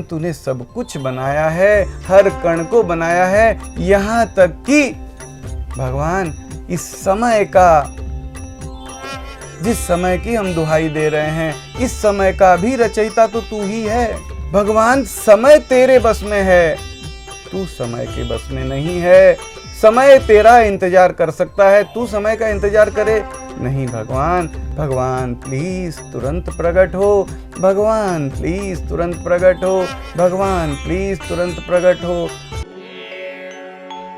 तूने सब कुछ बनाया है, हर कण को बनाया है, यहाँ तक कि भगवान इस समय का, जिस समय की हम दुहाई दे रहे हैं, इस समय का भी रचयिता तो तू ही है भगवान। समय तेरे बस में है, तू समय के बस में नहीं है। समय तेरा इंतजार कर सकता है, तू समय का इंतजार करे नहीं भगवान। भगवान प्लीज तुरंत प्रकट हो, भगवान प्लीज तुरंत प्रकट हो, भगवान प्लीज तुरंत प्रकट हो।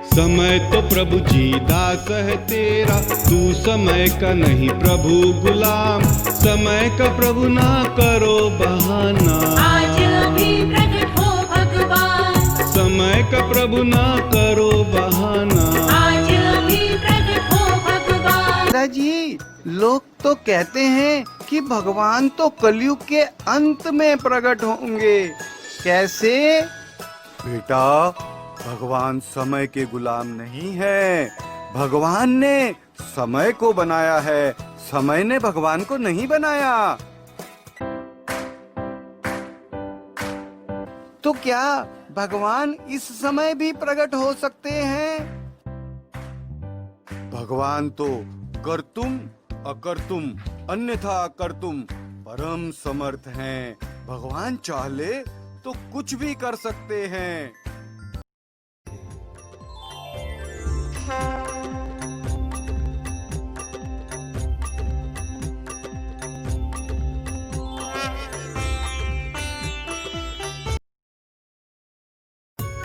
समय तो प्रभु जी दास है तेरा, तू समय का नहीं प्रभु गुलाम। समय का प्रभु ना करो बहाना, आज अभी प्रकट हो भगवान। समय का प्रभु ना करो बहाना, आज अभी प्रकट हो भगवान। दादाजी, लोग तो कहते हैं कि भगवान तो कलयुग के अंत में प्रकट होंगे, कैसे? बेटा, भगवान समय के गुलाम नहीं है। भगवान ने समय को बनाया है, समय ने भगवान को नहीं बनाया। तो क्या भगवान इस समय भी प्रकट हो सकते हैं? भगवान तो कर्तुम अकर्तुम अन्यथा कर्तुम परम समर्थ हैं। भगवान चाहे तो कुछ भी कर सकते हैं।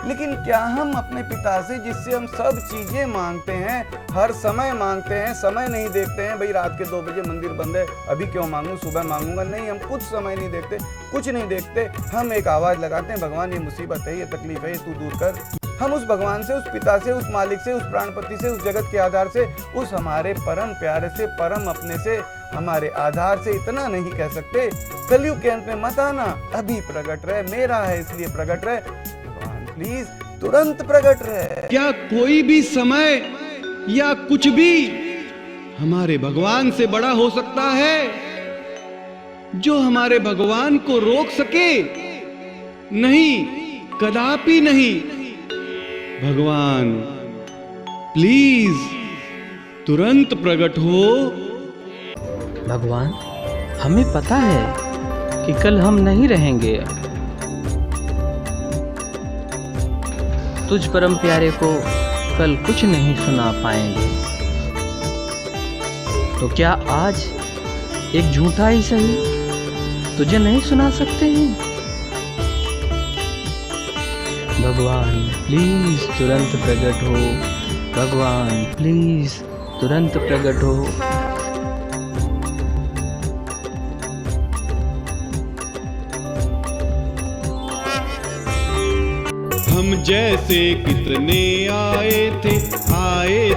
लेकिन क्या हम अपने पिता से, जिससे हम सब चीजें मांगते हैं, हर समय मांगते हैं, समय नहीं देखते हैं? भाई रात के 2 बजे मंदिर बंद है, अभी क्यों मांगूं, सुबह मांगूंगा? नहीं, हम कुछ समय नहीं देखते, कुछ नहीं देखते। हम एक आवाज लगाते हैं, भगवान ये मुसीबत है, ये तकलीफ है, ये तू दूर कर। हम उस भगवान से, उस पिता से, उस मालिक से, उस प्राणपति से, उस जगत के आधार से, उस हमारे परम प्यारे से, परम अपने से, हमारे आधार से इतना नहीं कह सकते, कलयुग के अंत में मत आना, अभी प्रकट रहे, मेरा है इसलिए प्रकट रहे। भगवान प्लीज तुरंत प्रकट रहे। क्या कोई भी समय या कुछ भी हमारे भगवान से बड़ा हो सकता है? जो हमारे भगवान को रोक सके? नहीं, कदापि नहीं। भगवान प्लीज तुरंत प्रकट हो। भगवान, हमें पता है कि कल हम नहीं रहेंगे। तुझ परम प्यारे को कल कुछ नहीं सुना पाएंगे, तो क्या आज एक झूठा ही सही तुझे नहीं सुना सकते हैं? भगवान प्लीज तुरंत प्रकट हो, भगवान प्लीज तुरंत प्रकट हो। हम जैसे कितने आए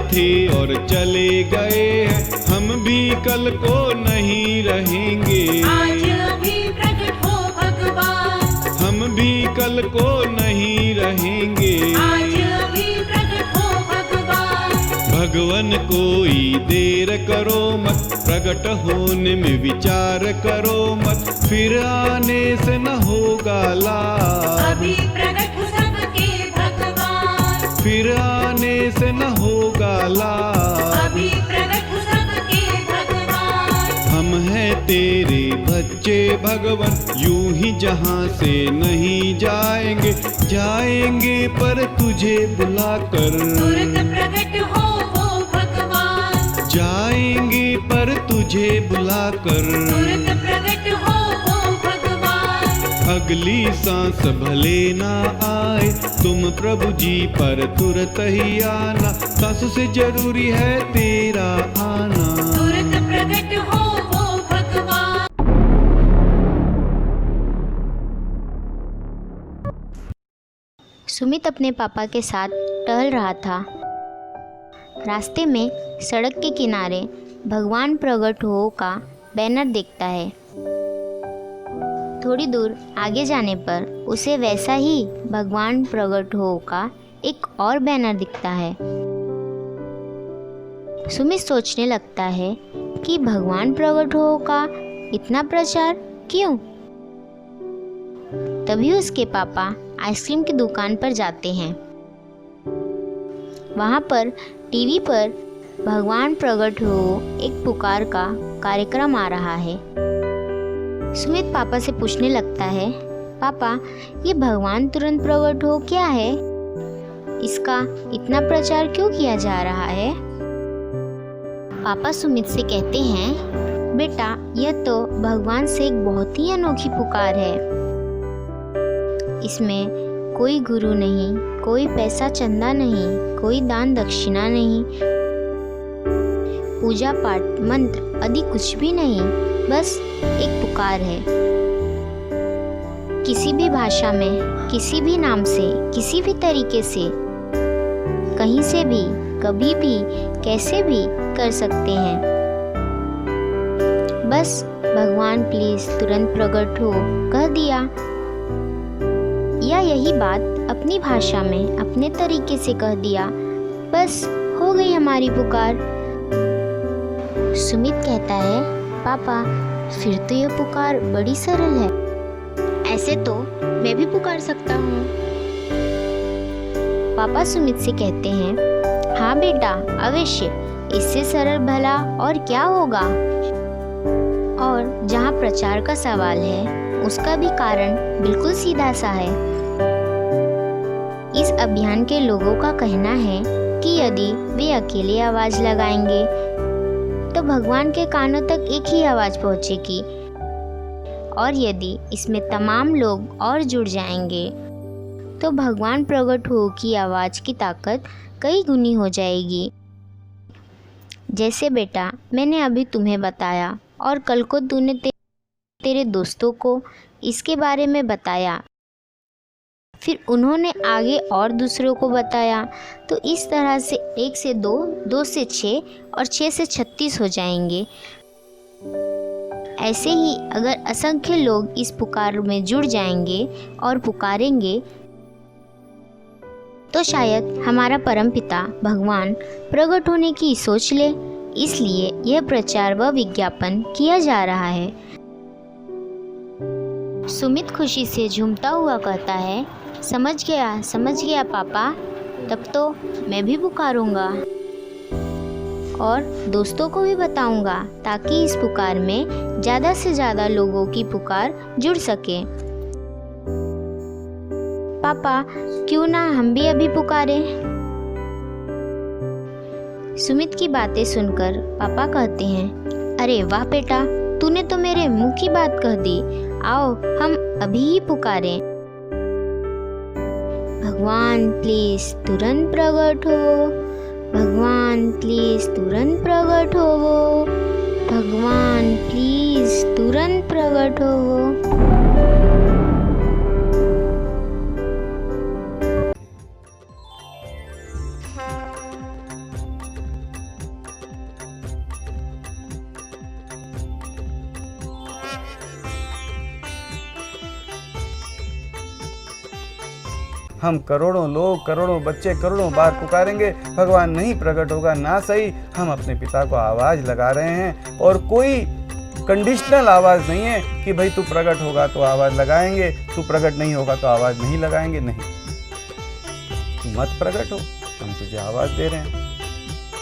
थे और चले गए हैं, हम भी कल को नहीं रहेंगे। आज अभी प्रकट हो भगवान। हम भी कल को नहीं रहेंगे। आज अभी प्रकट हो भगवान। भगवान कोई देर करो मत, प्रकट होने में विचार करो मत, फिर आने से न होगा लाभ। अभी प्रकट हो सबके भगवान। फिर आने से न होगा लाभ। अभी प्रकट हो सबके भगवान। हम हैं तेरे बच्चे भगवान, यूं ही जहां से नहीं जाएंगे, जाएंगे पर तुझे बुलाकर। तुरंत प्रकट हो वो भगवान। जाएंगे पर तुझे बुलाकर। तुरंत प्रकट हो वो भगवान। अगली सांस भले ना आए, तुम प्रभु जी पर तुरंत ही आना, सांस से जरूरी है तेरा आना। तुरंत प्रकट हो वो भगवान। सुमित अपने पापा के साथ टहल रहा था। रास्ते में सड़क के किनारे भगवान प्रकट हो का बैनर दिखता है। थोड़ी दूर आगे जाने पर उसे वैसा ही भगवान प्रकट हो का एक और बैनर दिखता है। सुमित सोचने लगता है कि भगवान प्रकट हो का इतना प्रचार क्यों? तभी उसके पापा आइसक्रीम की दुकान पर जाते हैं। वहाँ पर टीवी पर भगवान प्रकट हो एक पुकार का कार्यक्रम आ रहा है। सुमित पापा से पूछने लगता है, पापा ये भगवान तुरंत प्रकट हो क्या है? इसका इतना प्रचार क्यों किया जा रहा है? पापा सुमित से कहते हैं, बेटा यह तो भगवान से एक बहुत ही अनोखी पुकार है। इसमें कोई गुरु नहीं, कोई पैसा चंदा नहीं, कोई दान दक्षिणा नहीं, पूजा पाठ मंत्र आदि कुछ भी नहीं, बस एक पुकार है। किसी भी भाषा में, किसी भी नाम से, किसी भी तरीके से, कहीं से भी, कभी भी, कैसे भी कर सकते हैं। बस भगवान प्लीज तुरंत प्रकट हो कह दिया, या यही बात अपनी भाषा में अपने तरीके से कह दिया, बस हो गई हमारी पुकार। सुमित कहता है, पापा फिर तो यह पुकार बड़ी सरल है, ऐसे तो मैं भी पुकार सकता हूँ। पापा सुमित से कहते हैं, हाँ बेटा अवश्य, इससे सरल भला और क्या होगा। और जहाँ प्रचार का सवाल है उसका भी कारण बिल्कुल सीधा सा है। इस अभियान के लोगों का कहना है कि यदि वे अकेले आवाज लगाएंगे तो भगवान के कानों तक एक ही आवाज पहुंचेगी, और यदि इसमें तमाम लोग और जुड़ जाएंगे तो भगवान प्रकट हो की आवाज की ताकत कई गुनी हो जाएगी। जैसे बेटा मैंने अभी तुम्हें बताया, और कल को तूने तेरे दोस्तों को इसके बारे में बताया, फिर उन्होंने आगे और दूसरों को बताया, तो इस तरह से 1 से 2, 2 से 6 और 6 से 36 हो जाएंगे। ऐसे ही अगर असंख्य लोग इस पुकार में जुड़ जाएंगे और पुकारेंगे तो शायद हमारा परमपिता भगवान प्रकट होने की सोच ले। इसलिए यह प्रचार व विज्ञापन किया जा रहा है। सुमित खुशी से झूमता हुआ कहता है, समझ गया पापा, तब तो मैं भी पुकारूंगा और दोस्तों को भी बताऊंगा, ताकि इस पुकार में ज़्यादा से ज़्यादा लोगों की पुकार जुड़ सके। पापा क्यों ना हम भी अभी पुकारें? सुमित की बातें सुनकर पापा कहते हैं, अरे वाह बेटा, तूने तो मेरे मुंह की बात कह दी, आओ हम अभी ही पुकारें। भगवान प्लीज तुरंत प्रकट हो, भगवान प्लीज तुरंत प्रकट हो, भगवान प्लीज तुरंत प्रकट हो। हम करोड़ों लोग, करोड़ों बच्चे करोड़ों बार पुकारेंगे, भगवान नहीं प्रकट होगा ना सही। हम अपने पिता को आवाज़ लगा रहे हैं, और कोई कंडीशनल आवाज़ नहीं है कि भाई तू प्रकट होगा तो आवाज़ लगाएंगे, तू प्रकट नहीं होगा तो आवाज़ नहीं लगाएंगे। नहीं, तू मत प्रकट हो, हम तुझे आवाज़ दे रहे हैं,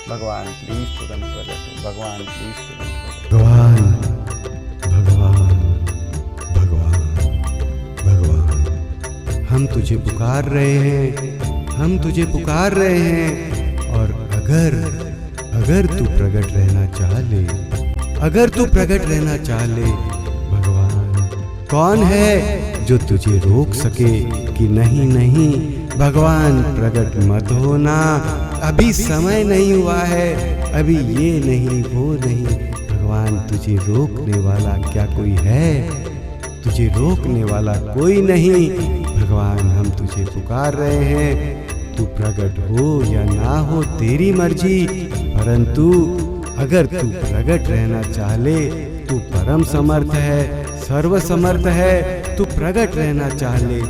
भगवान प्लीज तुरंत प्रकट हो, भगवान प्लीज तुरंत प्रकट हो। भगवान भगवान हम तुझे पुकार रहे हैं, हम तुझे पुकार रहे हैं। और अगर तू प्रकट रहना चाह ले, अगर तू प्रकट रहना चाह ले, भगवान कौन है जो तुझे रोक सके कि नहीं नहीं भगवान प्रकट मत होना, अभी समय नहीं हुआ है, अभी ये नहीं वो नहीं। भगवान तुझे रोकने वाला क्या कोई है? तुझे रोकने वाला कोई नहीं। भगवान हम तुझे पुकार रहे हैं, तू प्रकट हो या ना हो तेरी मर्जी, परंतु अगर तू प्रकट रहना चाह ले, तू परम समर्थ है, सर्व समर्थ है, तू प्रकट रहना चाह ले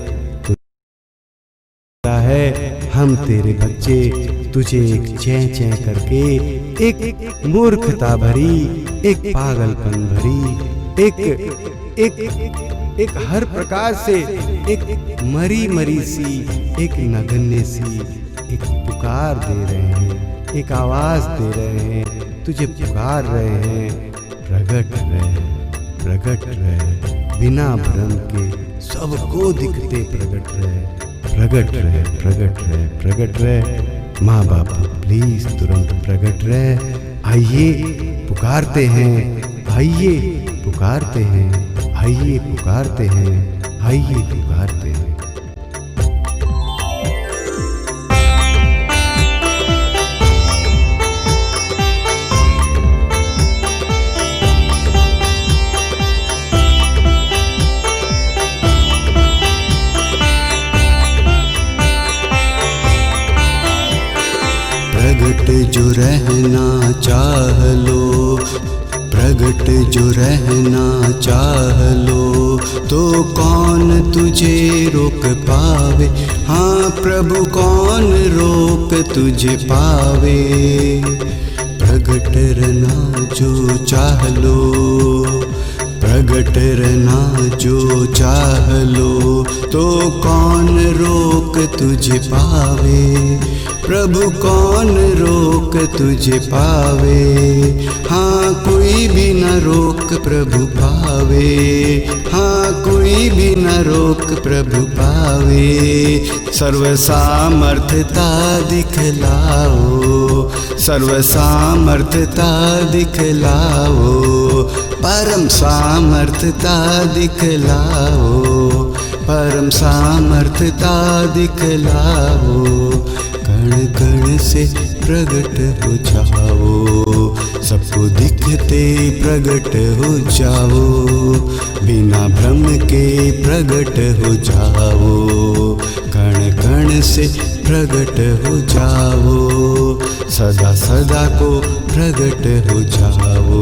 तो है हम तेरे बच्चे तुझे एक चैं चैं करके, एक मूर्खता भरी, एक पागलपन भरी, एक एक हर प्रकार से एक मरी मरी सी, एक नगण्य सी एक पुकार दे रहे हैं, एक आवाज दे रहे हैं, तुझे पुकार रहे हैं। प्रगट रहे, प्रगट रहे, बिना भ्रम के सबको दिखते प्रगट रहे, प्रगट रहे, प्रगट रहे, प्रगट रहे। माँ बाप प्लीज तुरंत प्रगट रहे। आइए पुकारते हैं, आइए पुकारते हैं, आइए पुकारते हैं, आइए पुकारते हैं। प्रगट जो रहना चाह लो, प्रगट जो रहना चाह लो, तो कौन तुझे रोक पावे। हाँ प्रभु कौन रोक तुझे पावे। प्रगट रहना जो चाह लो, प्रगट रहना जो चाह लो, तो कौन रोक तुझे पावे। प्रभु कौन रोक तुझे पावे। हाँ कोई भी न रोक प्रभु पावे। हाँ कोई भी न रोक प्रभु पावे। सर्व सामर्थ्यता दिखलाओ, सर्व सामर्थ्यता दिखलाओ, परम सामर्थ्यता दिखलाओ, परम सामर्थ्यता दिखलाओ। कण कण से प्रगट हो जाओ, सबको दिखते प्रगट हो जाओ, बिना भ्रम के प्रगट हो जाओ। कण कण से प्रगट हो जाओ, सदा सदा को प्रगट हो जाओ।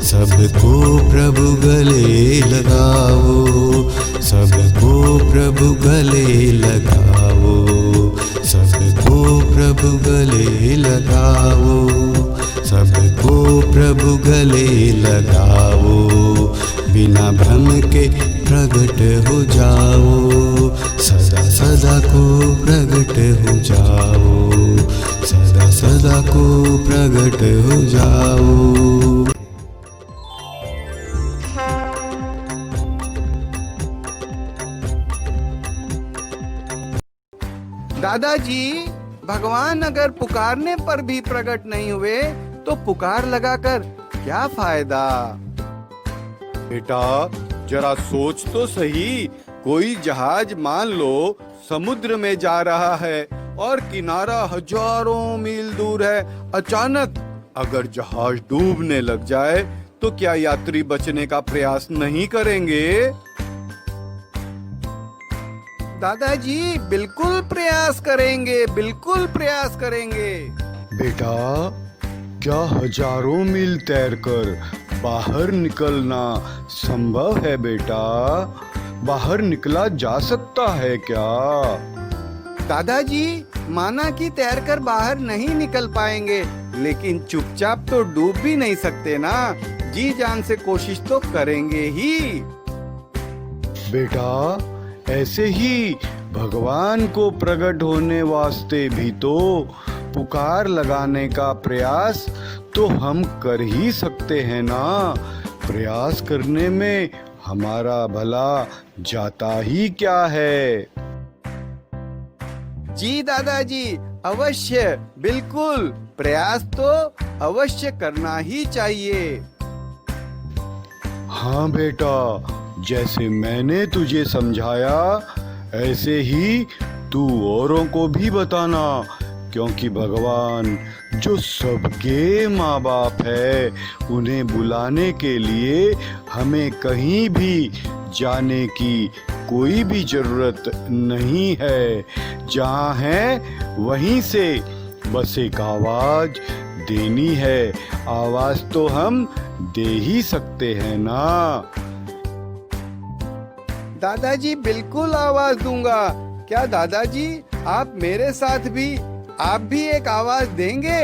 सबको प्रभु गले लगाओ, सबको प्रभु गले लगाओ, सबको प्रभु गले लगाओ, सबको प्रभु गले लगाओ। बिना भ्रम के प्रगट हो जाओ, सदा सदा को प्रगट हो जाओ, सदा सदा को प्रगट हो जाओ। दादाजी, भगवान अगर पुकारने पर भी प्रकट नहीं हुए तो पुकार लगाकर क्या फायदा। बेटा जरा सोच तो सही, कोई जहाज मान लो समुद्र में जा रहा है और किनारा हजारों मील दूर है। अचानक अगर जहाज डूबने लग जाए तो क्या यात्री बचने का प्रयास नहीं करेंगे। दादाजी बिल्कुल प्रयास करेंगे, बिल्कुल प्रयास करेंगे। बेटा क्या हजारों मील तैरकर बाहर निकलना संभव है बेटा? बाहर निकला जा सकता है क्या? दादाजी माना कि तैरकर बाहर नहीं निकल पाएंगे, लेकिन चुपचाप तो डूब भी नहीं सकते ना, जी जान से कोशिश तो करेंगे ही। बेटा ऐसे ही भगवान को प्रकट होने वास्ते भी तो पुकार लगाने का प्रयास तो हम कर ही सकते हैं ना। प्रयास करने में हमारा भला जाता ही क्या है। जी दादाजी अवश्य, बिल्कुल प्रयास तो अवश्य करना ही चाहिए। हाँ बेटा, जैसे मैंने तुझे समझाया ऐसे ही तू औरों को भी बताना, क्योंकि भगवान जो सबके माँ बाप है उन्हें बुलाने के लिए हमें कहीं भी जाने की कोई भी जरूरत नहीं है। जहाँ है वहीं से बस एक आवाज देनी है। आवाज तो हम दे ही सकते हैं ना। दादाजी बिल्कुल आवाज दूंगा। क्या दादाजी आप मेरे साथ भी आप भी एक आवाज देंगे?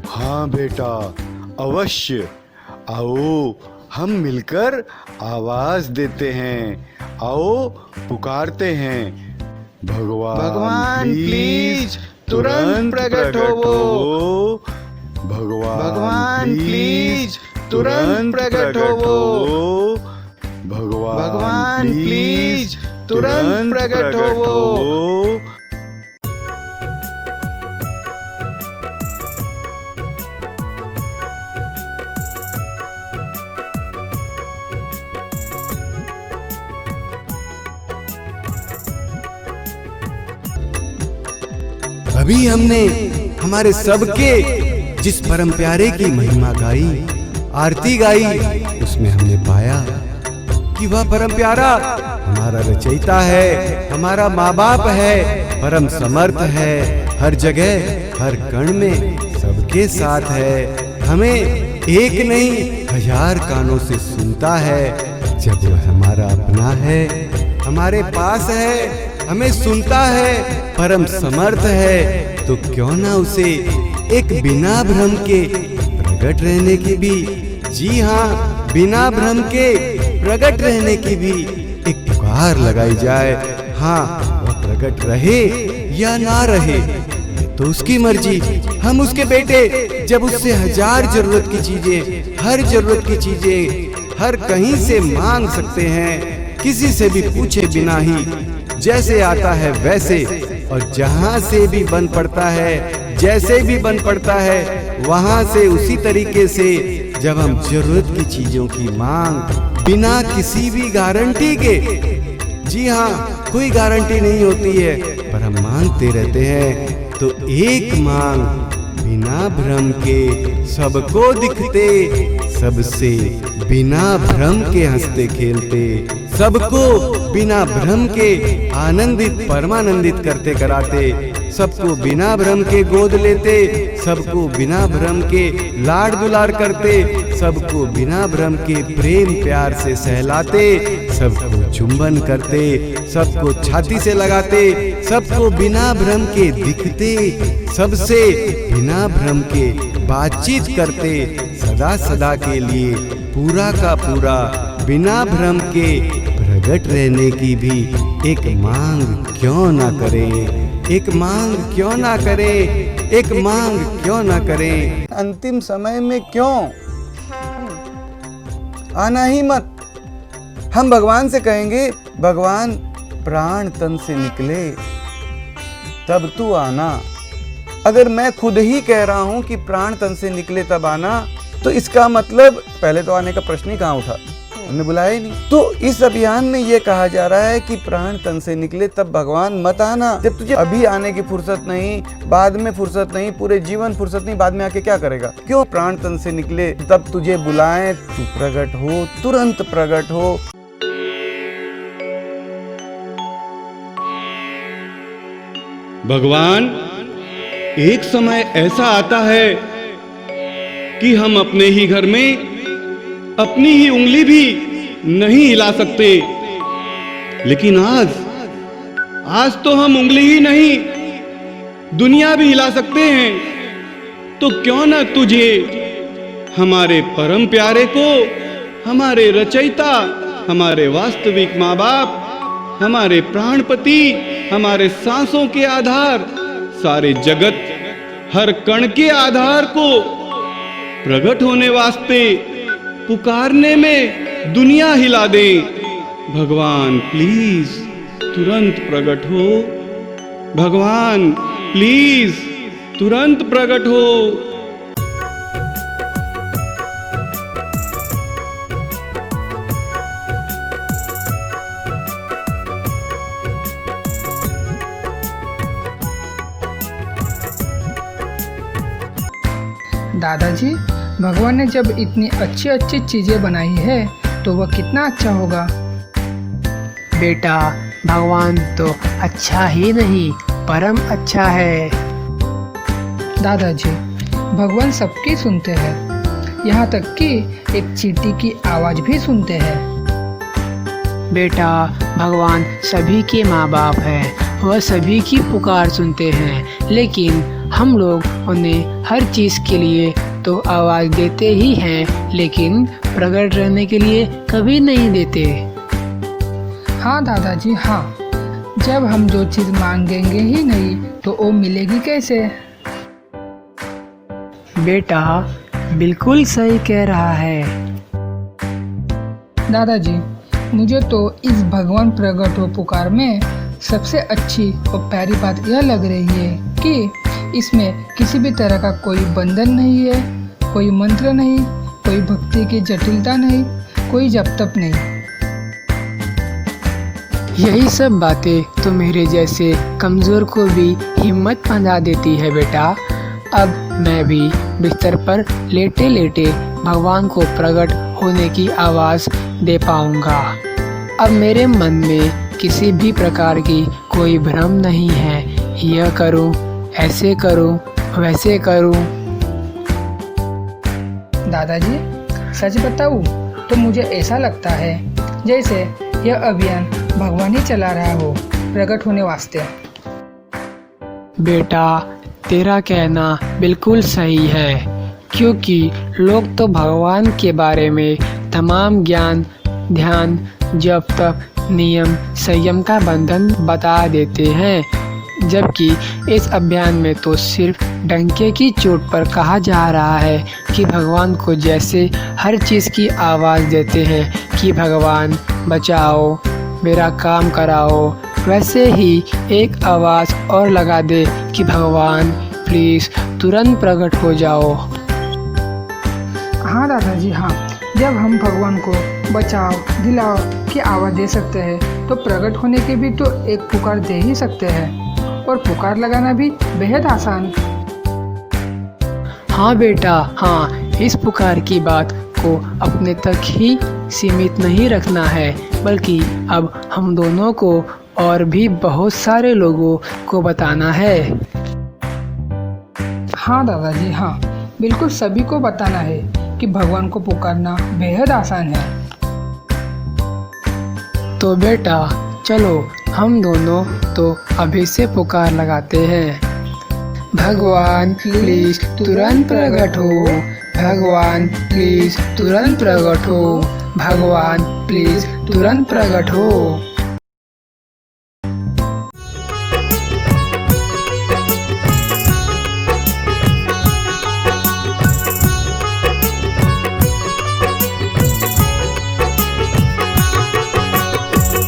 हाँ बेटा अवश्य। आओ हम मिलकर आवाज देते हैं। आओ पुकारते हैं, भगवान प्लीज तुरंत प्रकट होवो। भगवान प्लीज तुरंत प्रकट होवो। भगवान प्लीज तुरंत प्रकट होवो। अभी हमने हमारे सबके जिस परम प्यारे की महिमा गाई, आरती गाई, उसमें हमने पाया कि वह परम प्यारा हमारा रचयिता है, हमारा माँ बाप है, परम समर्थ है, हर जगह हर कण में सबके साथ है, हमें एक नहीं 1000 कानों से सुनता है। जब वह हमारा अपना है, हमारे पास है, हमें सुनता है, परम समर्थ है, तो क्यों ना उसे एक बिना भ्रम के प्रकट रहने की भी, जी हाँ, बिना भ्रम के प्रकट रहने की भी एक पुकार लगाई जाए। हाँ, वह प्रकट रहे या ना रहे तो उसकी मर्जी। हम उसके बेटे, जब उससे 1000 जरूरत की चीजें, हर जरूरत की चीजें हर कहीं से मांग सकते हैं, किसी से भी पूछे बिना ही, जैसे आता है वैसे, और जहाँ से भी बन पड़ता है, जैसे भी बन पड़ता है, वहाँ से उसी तरीके से जब हम जरूरत की चीजों की मांग बिना किसी भी गारंटी के, जी हाँ, कोई गारंटी नहीं होती है, पर हम मांगते रहते हैं, तो एक मांग बिना भ्रम के सबको दिखते, सबसे बिना भ्रम के हंसते खेलते, सबको बिना भ्रम के आनंदित परमानंदित करते कराते, सबको बिना भ्रम के गोद लेते, सबको बिना भ्रम के लाड दुलार करते, सबको बिना भ्रम के प्रेम प्यार से सहलाते, सबको चुंबन करते, सबको छाती से लगाते, सबको बिना भ्रम के दिखते, सबसे बिना भ्रम के बातचीत करते, सदा सदा के लिए पूरा का पूरा बिना भ्रम के प्रकट रहने की भी एक मांग क्यों ना करें, एक मांग क्यों ना करें, एक मांग क्यों ना करें। अंतिम समय में क्यों आना ही मत। हम भगवान से कहेंगे, भगवान प्राण तन से निकले तब तू आना। अगर मैं खुद ही कह रहा हूं कि प्राण तन से निकले तब आना, तो इसका मतलब पहले तो आने का प्रश्न ही कहाँ उठा, हमने बुलाया ही नहीं। तो इस अभियान में ये कहा जा रहा है कि प्राण तन से निकले तब भगवान मत आना। जब तुझे अभी आने की फुर्सत नहीं, बाद में फुर्सत नहीं, पूरे जीवन फुर्सत नहीं, बाद में आके क्या करेगा? क्यों प्राण तन से निकले तब तुझे बुलाएं, तू प्रकट हो, तुरंत प्रकट हो। भगवान, एक समय ऐसा आता है कि हम अपने ही घर में अपनी ही उंगली भी नहीं हिला सकते, लेकिन आज तो हम उंगली ही नहीं, दुनिया भी हिला सकते हैं। तो क्यों ना तुझे, हमारे परम प्यारे को, हमारे रचयिता, हमारे वास्तविक माँ बाप, हमारे प्राणपति, हमारे सांसों के आधार, सारे जगत हर कण के आधार को प्रकट होने वास्ते पुकारने में दुनिया हिला दे। भगवान प्लीज तुरंत प्रकट हो, भगवान प्लीज तुरंत प्रकट हो। दादाजी, भगवान ने जब इतनी अच्छी अच्छी चीजें बनाई है तो वह कितना अच्छा होगा। बेटा, भगवान तो अच्छा ही नहीं, परम अच्छा है। दादाजी, भगवान सबकी सुनते हैं, यहाँ तक कि एक चींटी की आवाज भी सुनते हैं। बेटा, भगवान सभी के माँ बाप हैं, वह सभी की पुकार सुनते हैं, लेकिन हम लोग उन्हें हर चीज़ के लिए तो आवाज देते ही हैं, लेकिन प्रकट रहने के लिए कभी नहीं देते। हाँ दादाजी हाँ, जब हम जो चीज़ मांगेंगे ही नहीं तो वो मिलेगी कैसे? बेटा बिल्कुल सही कह रहा है। दादाजी, मुझे तो इस भगवान प्रकट हो पुकार में सबसे अच्छी और प्यारी बात यह लग रही है कि इसमें किसी भी तरह का कोई बंधन नहीं है, कोई मंत्र नहीं, कोई भक्ति की जटिलता नहीं, कोई जप तप नहीं। यही सब बातें तो मेरे जैसे कमज़ोर को भी हिम्मत बंधा देती है बेटा। अब मैं भी बिस्तर पर लेटे लेटे भगवान को प्रकट होने की आवाज़ दे पाऊंगा। अब मेरे मन में किसी भी प्रकार की कोई भ्रम नहीं है, यह करूं, ऐसे करूं, वैसे करूं। दादाजी सच बताऊं तो मुझे ऐसा लगता है जैसे यह अभियान भगवान ही चला रहा हो प्रकट होने वास्ते। बेटा तेरा कहना बिल्कुल सही है, क्योंकि लोग तो भगवान के बारे में तमाम ज्ञान, ध्यान, जप तप, नियम, संयम का बंधन बता देते हैं, जबकि इस अभियान में तो सिर्फ डंके की चोट पर कहा जा रहा है कि भगवान को जैसे हर चीज़ की आवाज़ देते हैं कि भगवान बचाओ, मेरा काम कराओ, वैसे ही एक आवाज़ और लगा दे कि भगवान प्लीज़ तुरंत प्रकट हो जाओ। हाँ दादाजी हाँ, जब हम भगवान को बचाओ दिलाओ की आवाज़ दे सकते हैं तो प्रकट होने की भी तो एक पुकार दे ही सकते हैं, और पुकार लगाना भी बेहद आसान। हाँ बेटा हाँ, इस पुकार की बात को अपने तक ही सीमित नहीं रखना है, बल्कि अब हम दोनों को और भी बहुत सारे लोगों को बताना है। हाँ दादाजी हाँ, बिल्कुल सभी को बताना है कि भगवान को पुकारना बेहद आसान है। तो बेटा चलो हम दोनों तो अभी से पुकार लगाते हैं। भगवान प्लीज तुरंत प्रकट हो, भगवान प्लीज तुरंत प्रकट हो, भगवान प्लीज तुरंत प्रकट हो।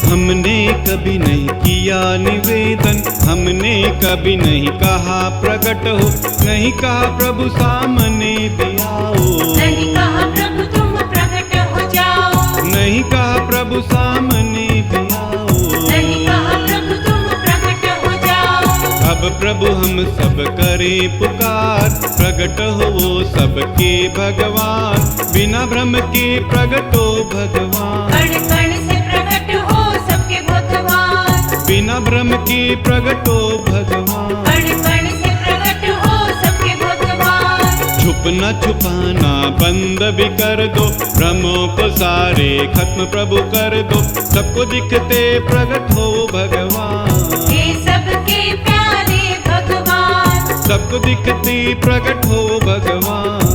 हमने कभी नहीं किया निवेदन, हमने कभी नहीं कहा प्रकट हो, नहीं कहा प्रभु सामने भी आओ, नहीं कहा प्रभु तुम प्रकट हो जाओ, नहीं कहा प्रभु सामने भी आओ, नहीं कहा प्रभु तुम प्रकट हो जाओ। अब प्रभु हम सब करें पुकार, प्रकट हो वो सबके भगवान, बिना भ्रम के प्रकट हो भगवान, कण कण से प्रकट हो सबके भगवान, बिना भ्रम के प्रकट हो भगवान, कण कण से प्रकट हो सबके भगवान। छुपना छुपाना बंद भी कर दो, भ्रमों को सारे खत्म प्रभु कर दो, सबको दिखते प्रकट हो भगवान, हे सबके प्यारे भगवान, सबको दिखते प्रकट हो भगवान।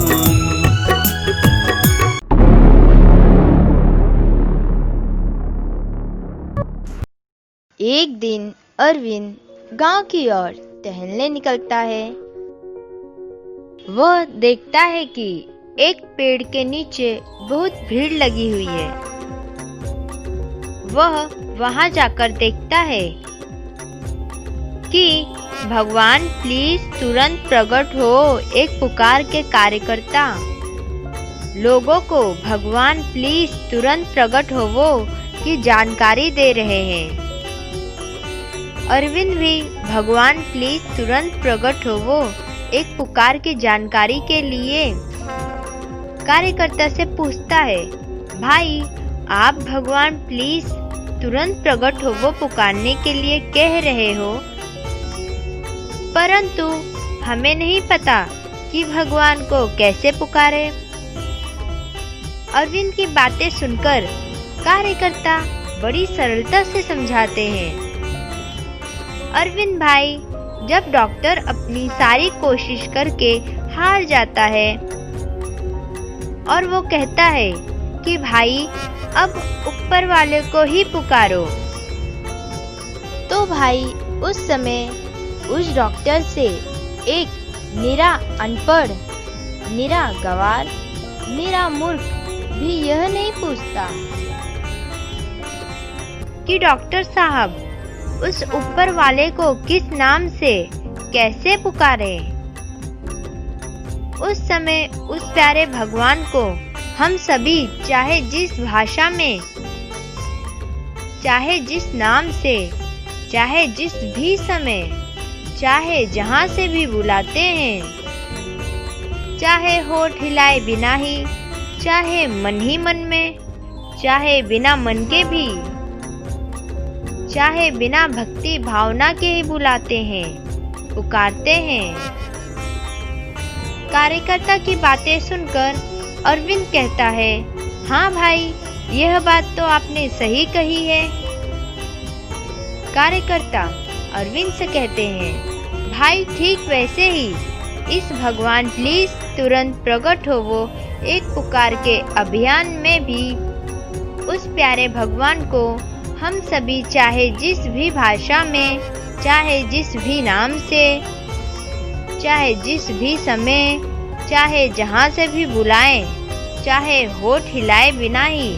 एक दिन अरविंद गांव की ओर टहलने निकलता है। वह देखता है कि एक पेड़ के नीचे बहुत भीड़ लगी हुई है। वह वहां जाकर देखता है कि भगवान प्लीज तुरंत प्रकट हो, एक पुकार के कार्यकर्ता लोगों को भगवान प्लीज तुरंत प्रकट होवो की जानकारी दे रहे हैं। अरविंद भी भगवान प्लीज तुरंत प्रकट होवो एक पुकार की जानकारी के लिए कार्यकर्ता से पूछता है, भाई आप भगवान प्लीज तुरंत प्रकट होवो पुकारने के लिए कह रहे हो, परंतु हमें नहीं पता कि भगवान को कैसे पुकारे। अरविंद की बातें सुनकर कार्यकर्ता बड़ी सरलता से समझाते हैं। अरविंद भाई, जब डॉक्टर अपनी सारी कोशिश करके हार जाता है और वो कहता है कि भाई अब ऊपर वाले को ही पुकारो। तो भाई उस समय उस डॉक्टर से एक निरा अनपढ़, निरा गवार, निरा मूर्ख भी यह नहीं पूछता कि डॉक्टर साहब उस ऊपर वाले को किस नाम से कैसे पुकारे। उस समय उस प्यारे भगवान को हम सभी चाहे जिस भाषा में, चाहे जिस नाम से, चाहे जिस भी समय, चाहे जहाँ से भी बुलाते हैं, चाहे होठ हिलाए बिना ही, चाहे मन ही मन में, चाहे बिना मन के भी, चाहे बिना भक्ति भावना के ही बुलाते हैं, पुकारते हैं। कार्यकर्ता की बातें सुनकर अरविंद कहता है, हाँ भाई, यह बात तो आपने सही कही है। कार्यकर्ता अरविंद से कहते हैं, भाई ठीक वैसे ही इस भगवान प्लीज तुरंत प्रकट हो वो एक पुकार के अभियान में भी उस प्यारे भगवान को हम सभी चाहे जिस भी भाषा में, चाहे जिस भी नाम से, चाहे जिस भी समय, चाहे जहाँ से भी बुलाएं, चाहे होठ हिलाए बिना ही,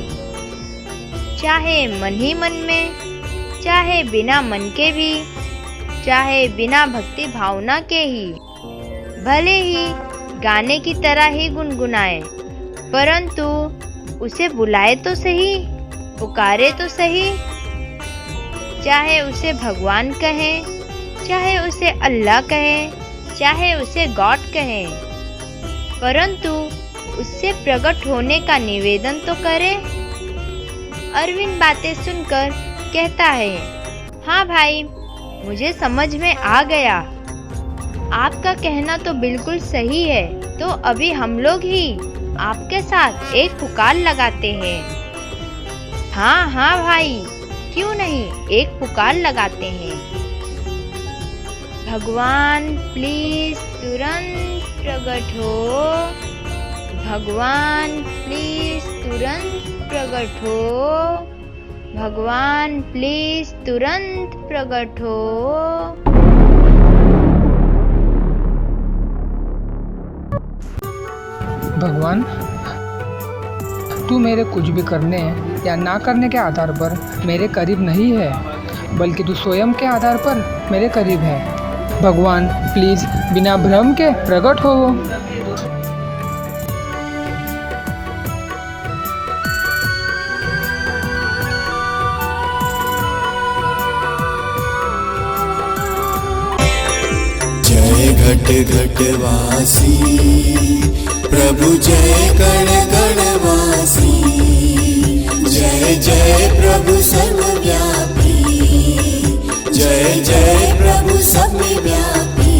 चाहे मन ही मन में, चाहे बिना मन के भी, चाहे बिना भक्ति भावना के ही, भले ही गाने की तरह ही गुनगुनाए, परंतु उसे बुलाए तो सही, पुकारे तो सही। चाहे उसे भगवान कहें, चाहे उसे अल्लाह कहें, चाहे उसे गॉड कहें, परंतु उससे प्रकट होने का निवेदन तो करे। अरविंद बातें सुनकर कहता है, हाँ भाई, मुझे समझ में आ गया, आपका कहना तो बिल्कुल सही है। तो अभी हम लोग ही आपके साथ एक पुकार लगाते हैं। हाँ हाँ भाई, क्यों नहीं, एक पुकार लगाते हैं। भगवान प्लीज तुरंत प्रकट हो, भगवान प्लीज तुरंत प्रकट हो, भगवान प्लीज तुरंत प्रकट हो। भगवान, तू मेरे कुछ भी करने या ना करने के आधार पर मेरे करीब नहीं है, बल्कि तू स्वयं के आधार पर मेरे करीब है। भगवान प्लीज बिना भ्रम के प्रकट हो। जय घट घट वासी प्रभु, जय गण गण वासी, जय जय प्रभु सर्वव्यापी, जय जय प्रभु सर्वव्यापी।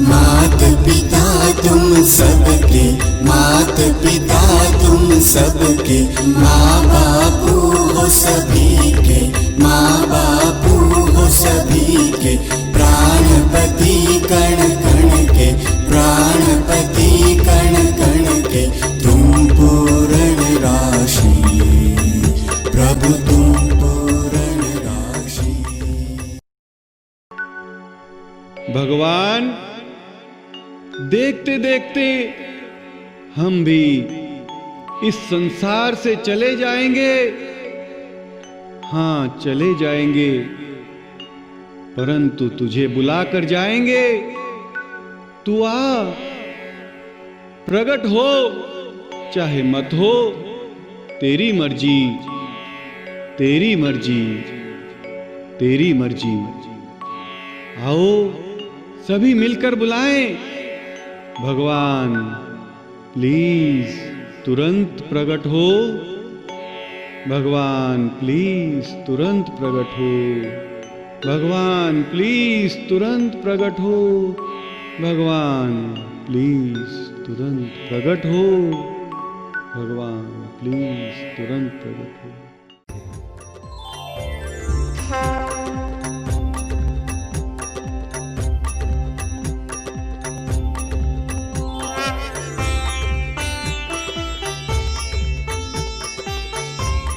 मात पिता तुम सबके, मात पिता तुम सबके, माँ बापू हो सभी के, माँ बापू हो सभी के, प्राणपति कण कण के, प्राणपति कण कण के, तुम पूर्ण राशि, प्रभु तुम पूर्ण राशि। भगवान, देखते देखते हम भी इस संसार से चले जाएंगे। हाँ, चले जाएंगे, परंतु तुझे बुला कर जाएंगे। तू आ, प्रकट हो चाहे मत हो, तेरी मर्जी, तेरी मर्जी, तेरी मर्जी। आओ सभी मिलकर बुलाएं, भगवान प्लीज तुरंत प्रकट हो, भगवान प्लीज तुरंत प्रकट हो, भगवान प्लीज तुरंत प्रकट हो, भगवान प्लीज तुरंत प्रकट हो, भगवान प्लीज तुरंत प्रकट हो।